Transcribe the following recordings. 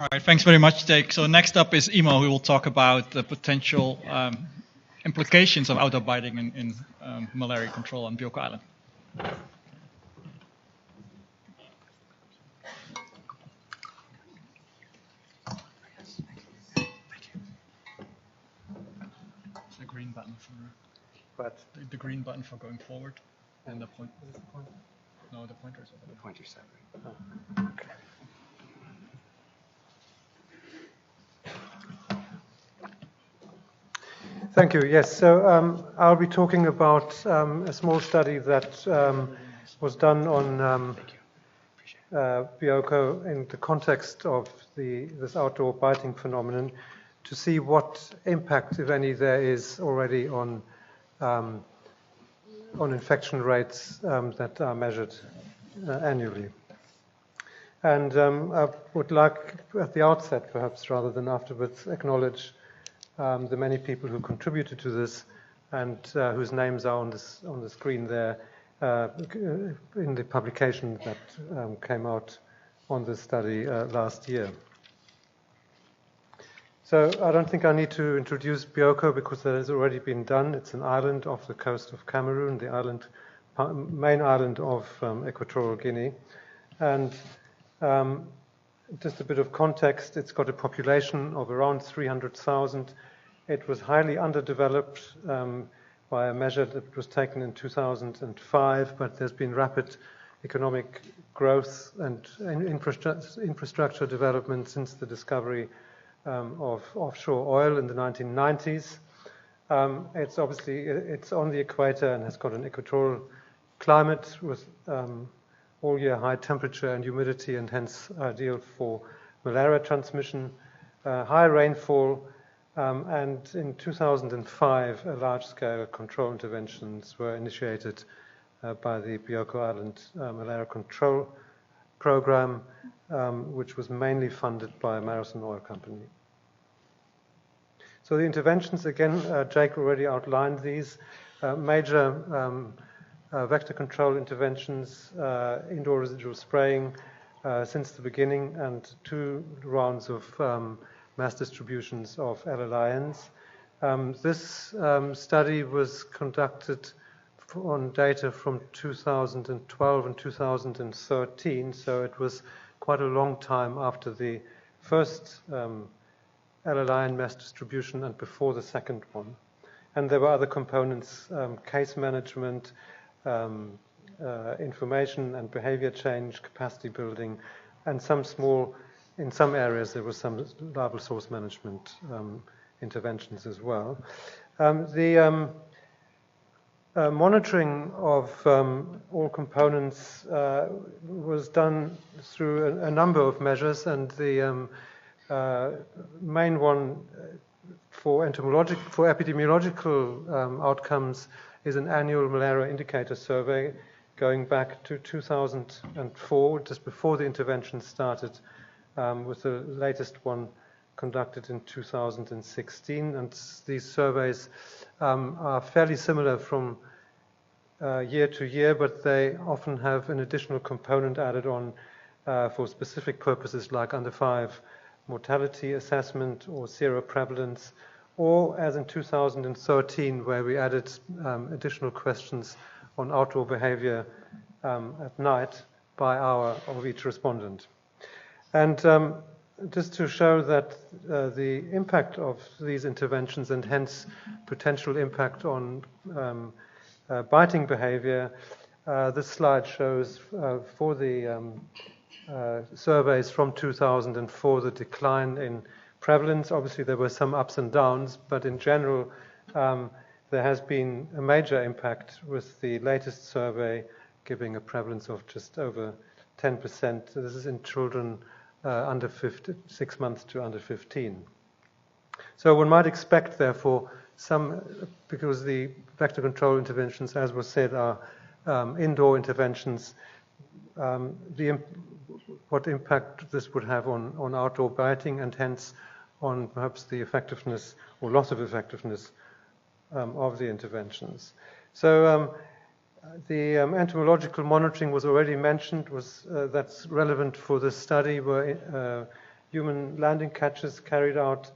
All right, thanks very much, Jake. So next up is Immo, who will talk about the potential implications of outdoor biting in malaria control on Bioko Island. The green button for what? The green button for going forward, and the point. Is it the pointer? No, the pointer is over there. The pointer's over. Oh. Okay. Thank you. Yes, so I'll be talking about a small study that was done on Bioko in the context of this outdoor biting phenomenon, to see what impact, if any, there is already on infection rates that are measured annually. And I would like, at the outset, perhaps rather than afterwards, acknowledge the many people who contributed to this and whose names are on the screen there in the publication that came out on this study last year. So I don't think I need to introduce Bioko because that has already been done. It's an island off the coast of Cameroon, the main island of Equatorial Guinea. And just a bit of context, it's got a population of around 300,000. It was highly underdeveloped by a measure that was taken in 2005, but there's been rapid economic growth and infrastructure development since the discovery of offshore oil in the 1990s. It's on the equator and has got an equatorial climate with all year high temperature and humidity, and hence ideal for malaria transmission, high rainfall, and in 2005 large-scale control interventions were initiated by the Bioko Island Malaria Control Program, which was mainly funded by Marathon Oil Company. So the interventions, again, Jake already outlined these. Major vector control interventions, indoor residual spraying since the beginning, and 2 rounds of mass distributions of LLINs. This study was conducted on data from 2012 and 2013, so it was quite a long time after the first LLIN mass distribution and before the second one. And there were other components, case management, information and behavior change, capacity building, and in some areas there was some larval source management interventions as well. The monitoring of all components was done through a number of measures, and the main one for epidemiological outcomes is an annual malaria indicator survey going back to 2004, just before the intervention started, with the latest one conducted in 2016. And these surveys are fairly similar from year to year, but they often have an additional component added on for specific purposes like under 5 mortality assessment or seroprevalence, or as in 2013, where we added additional questions on outdoor behavior at night by hour of each respondent. And just to show that the impact of these interventions, and hence potential impact on biting behavior, this slide shows for the surveys from 2004 the decline in prevalence. Obviously there were some ups and downs, but in general there has been a major impact, with the latest survey giving a prevalence of just over 10%. So this is in children under 6 months to under 15. So one might expect, therefore, because the vector control interventions, as was said, are indoor interventions, what impact this would have on outdoor biting, and hence on perhaps the effectiveness or loss of effectiveness of the interventions. So the entomological monitoring was already mentioned. That's relevant for this study, were human landing catches carried out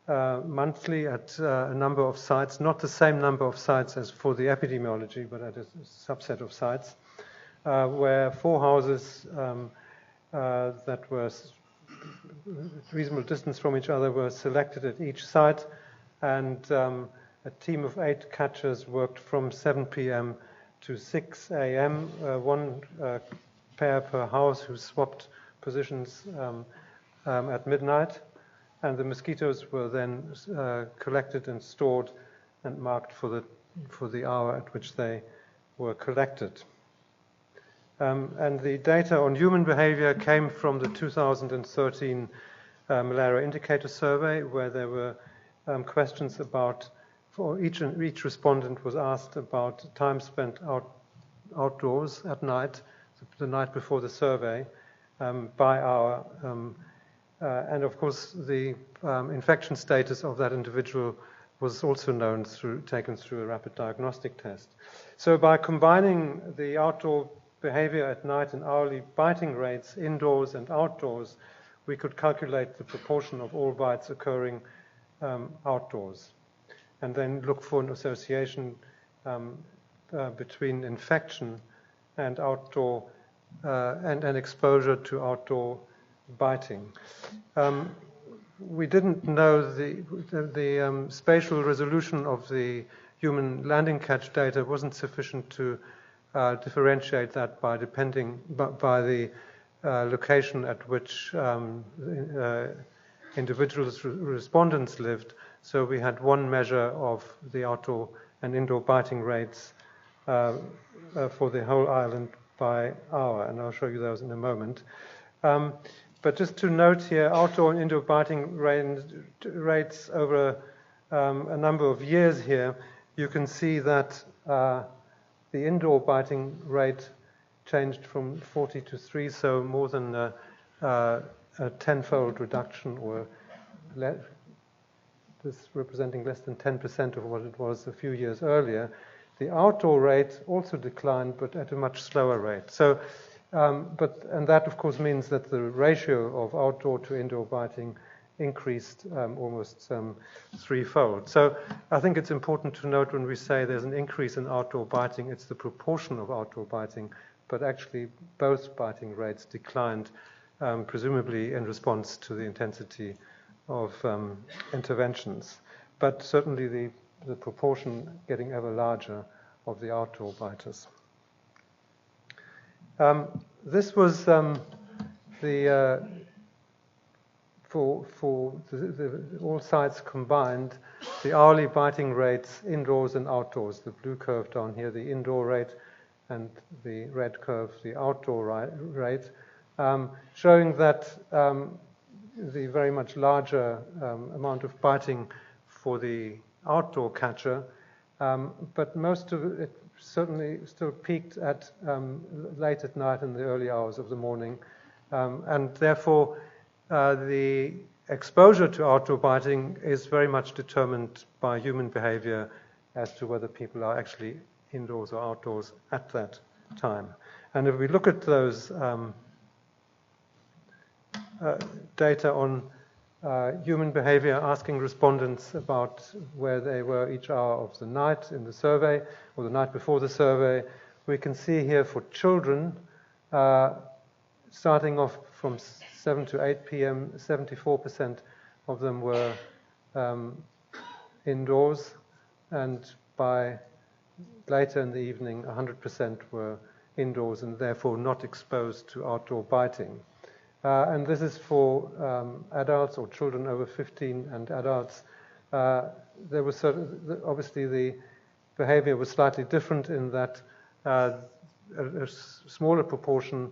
monthly at a number of sites, not the same number of sites as for the epidemiology, but at a subset of sites, where 4 houses that were reasonable distance from each other were selected at each site, and a team of 8 catchers worked from 7 p.m. to 6 a.m., one pair per house who swapped positions at midnight, and the mosquitoes were then collected and stored and marked for the hour at which they were collected. And the data on human behavior came from the 2013 malaria indicator survey, where there were questions about, for each respondent was asked about time spent outdoors at night, the night before the survey, by hour. And of course, the infection status of that individual was also known taken through a rapid diagnostic test. So by combining the outdoor behavior at night and hourly biting rates indoors and outdoors, we could calculate the proportion of all bites occurring outdoors, and then look for an association between infection and outdoor and exposure to outdoor biting. We didn't know the spatial resolution of the human landing catch data wasn't sufficient to differentiate that by the location at which individuals respondents lived. So we had one measure of the outdoor and indoor biting rates for the whole island by hour, and I'll show you those in a moment. But just to note here, outdoor and indoor biting rates over a number of years here, you can see that the indoor biting rate changed from 40 to 3, so more than a tenfold reduction, or this representing less than 10% of what it was a few years earlier. The outdoor rate also declined, but at a much slower rate. So, and that of course means that the ratio of outdoor to indoor biting increased almost threefold. So I think it's important to note when we say there's an increase in outdoor biting, it's the proportion of outdoor biting, but actually both biting rates declined, presumably in response to the intensity of interventions. But certainly the proportion getting ever larger of the outdoor biters. This was for all sites combined, the hourly biting rates indoors and outdoors, the blue curve down here, the indoor rate, and the red curve, the outdoor rate, showing that the very much larger amount of biting for the outdoor catcher, but most of it certainly still peaked at late at night and the early hours of the morning, and therefore the exposure to outdoor biting is very much determined by human behavior as to whether people are actually indoors or outdoors at that time. And if we look at those data on human behavior, asking respondents about where they were each hour of the night in the survey, or the night before the survey, we can see here for children, starting off from 7 to 8 p.m., 74% of them were indoors, and by later in the evening, 100% were indoors and therefore not exposed to outdoor biting. And this is for adults or children over 15 and adults. There was obviously the behavior was slightly different in that a smaller proportion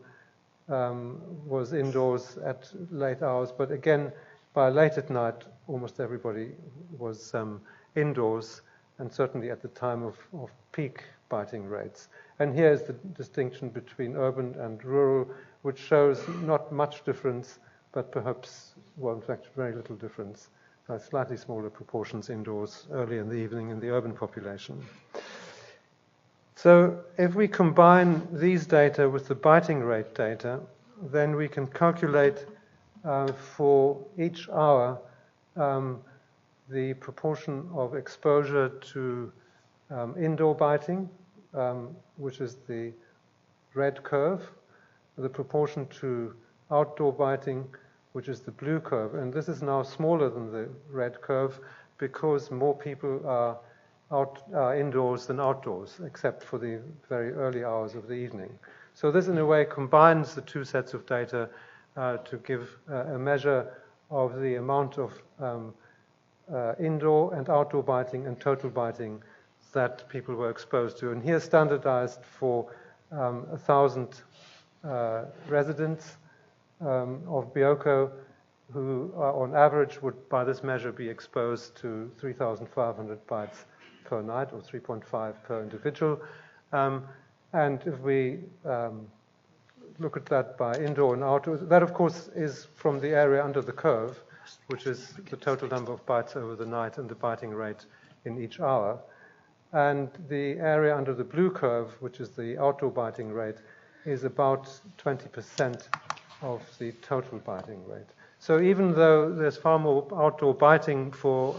was indoors at late hours, but again, by late at night, almost everybody was indoors, and certainly at the time of peak biting rates. And here's the distinction between urban and rural, which shows not much difference, but perhaps, well, in fact, very little difference. Slightly smaller proportions indoors early in the evening in the urban population. So if we combine these data with the biting rate data, then we can calculate for each hour the proportion of exposure to indoor biting, which is the red curve, the proportion to outdoor biting, which is the blue curve. And this is now smaller than the red curve because more people are indoors than outdoors, except for the very early hours of the evening. So this, in a way, combines the two sets of data to give a measure of the amount of indoor and outdoor biting and total biting that people were exposed to. And here standardized for 1,000 residents of Bioko, who on average would, by this measure, be exposed to 3,500 bites per night, or 3.5 per individual. And if we look at that by indoor and outdoor, that of course is from the area under the curve, which is the total number of bites over the night and the biting rate in each hour. And the area under the blue curve, which is the outdoor biting rate, is about 20% of the total biting rate. So even though there's far more outdoor biting for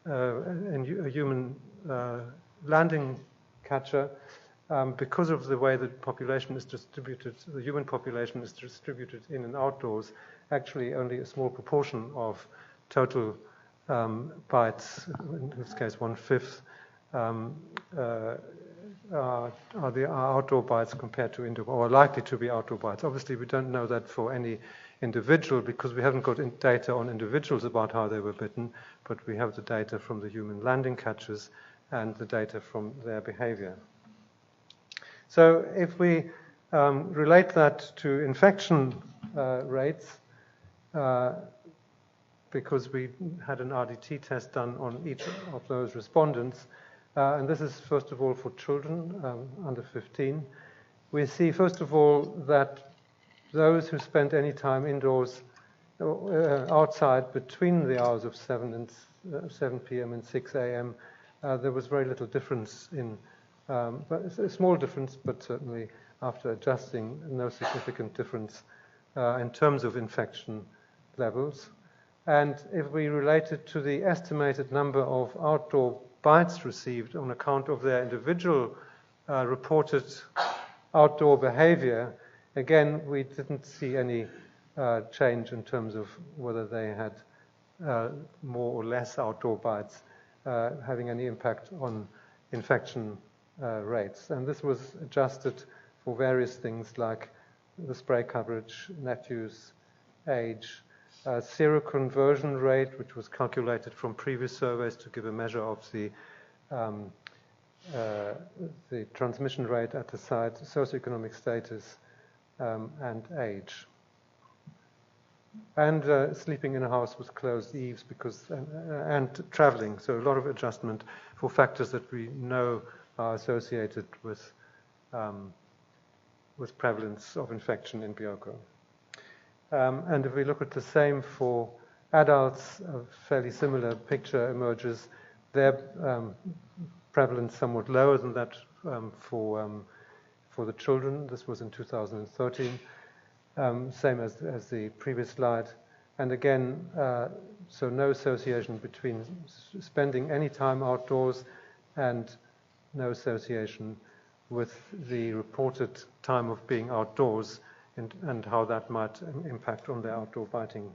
a human landing catcher, because of the way the population is distributed, the human population is distributed in and outdoors, actually only a small proportion of total bites, in this case 1/5, are outdoor bites compared to indoor, or likely to be outdoor bites. Obviously, we don't know that for any individual because we haven't got data on individuals about how they were bitten, but we have the data from the human landing catchers and the data from their behavior. So if we relate that to infection rates, because we had an RDT test done on each of those respondents, and this is first of all for children under 15, we see first of all that those who spent any time indoors outside between the hours of 7 p.m. and 6 a.m., there was very little difference in, but it's a small difference, but certainly after adjusting, no significant difference in terms of infection levels. And if we relate it to the estimated number of outdoor bites received on account of their individual reported outdoor behavior, again, we didn't see any change in terms of whether they had more or less outdoor bites having any impact on infection rates. And this was adjusted for various things like the spray coverage, net use, age, seroconversion rate, which was calculated from previous surveys to give a measure of the transmission rate at the site, socioeconomic status, and age. And sleeping in a house with closed eaves and traveling, so a lot of adjustment for factors that we know are associated with prevalence of infection in Bioko. And if we look at the same for adults, a fairly similar picture emerges. Their prevalence somewhat lower than that for the children. This was in 2013, same as the previous slide. And again, so no association between spending any time outdoors and no association with the reported time of being outdoors and how that might impact on their outdoor biting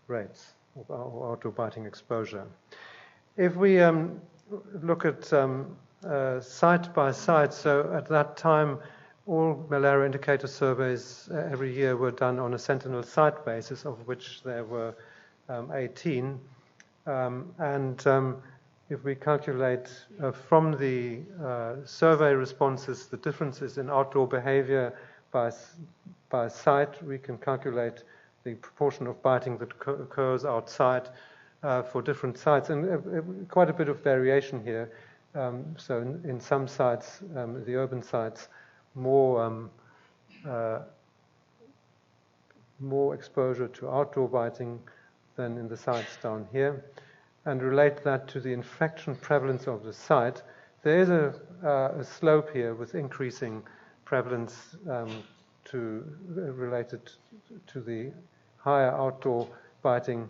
rates or outdoor biting exposure. If we look at site by site, so at that time, all malaria indicator surveys every year were done on a sentinel site basis, of which there were 18. If we calculate from the survey responses the differences in outdoor behavior by site, we can calculate the proportion of biting that occurs outside for different sites, and quite a bit of variation here. So in some sites, the urban sites, more exposure to outdoor biting than in the sites down here. And relate that to the infection prevalence of the site, there is a slope here with increasing prevalence related to the higher outdoor biting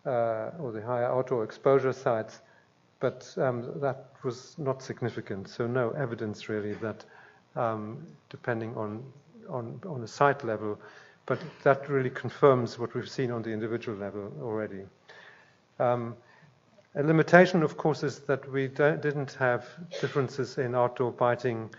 or the higher outdoor exposure sites, but that was not significant. So no evidence really that depending on a site level, but that really confirms what we've seen on the individual level already. A limitation, of course, is that we didn't have differences in outdoor biting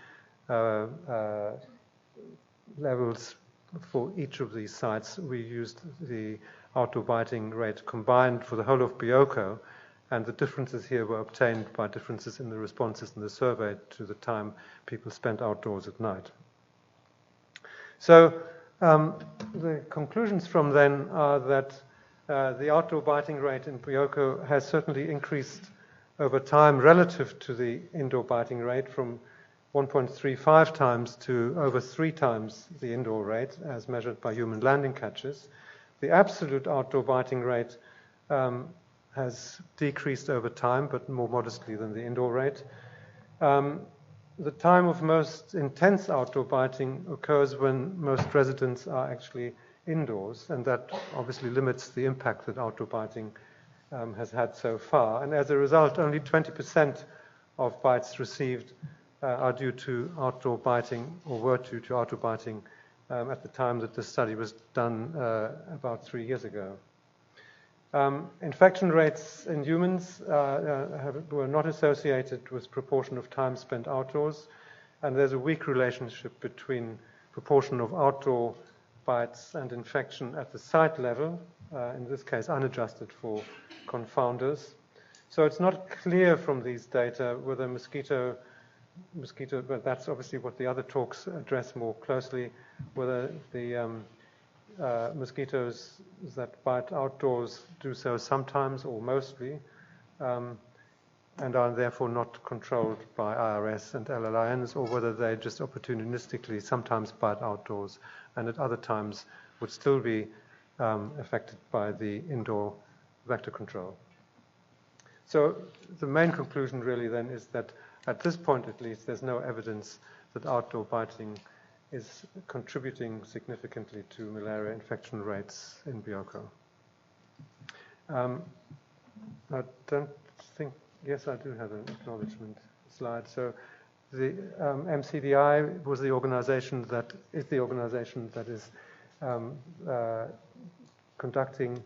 levels for each of these sites. We used the outdoor biting rate combined for the whole of Bioko, and the differences here were obtained by differences in the responses in the survey to the time people spent outdoors at night. So the conclusions from then are that the outdoor biting rate in Bioko has certainly increased over time relative to the indoor biting rate from 1.35 times to over 3 times the indoor rate as measured by human landing catches. The absolute outdoor biting rate has decreased over time, but more modestly than the indoor rate. The time of most intense outdoor biting occurs when most residents are actually indoors, and that obviously limits the impact that outdoor biting has had so far. And as a result, only 20% of bites received are due to outdoor biting, or were due to outdoor biting at the time that the study was done about 3 years ago. Infection rates in humans were not associated with proportion of time spent outdoors, and there's a weak relationship between proportion of outdoor bites and infection at the site level, in this case unadjusted for confounders. So it's not clear from these data whether mosquito, but that's obviously what the other talks address more closely, whether the mosquitoes that bite outdoors do so sometimes or mostly, and are therefore not controlled by IRS and LLINs, or whether they just opportunistically sometimes bite outdoors and at other times would still be affected by the indoor vector control. So the main conclusion really then is that at this point at least there's no evidence that outdoor biting is contributing significantly to malaria infection rates in Bioko. I don't think, yes, I do have an acknowledgement slide. So the MCDI was the organization that is conducting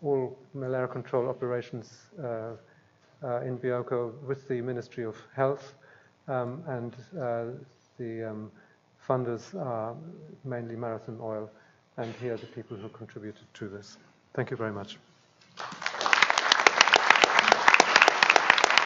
all malaria control operations in Bioko with the Ministry of Health, and the funders are mainly Marathon Oil, and here are the people who contributed to this. Thank you very much.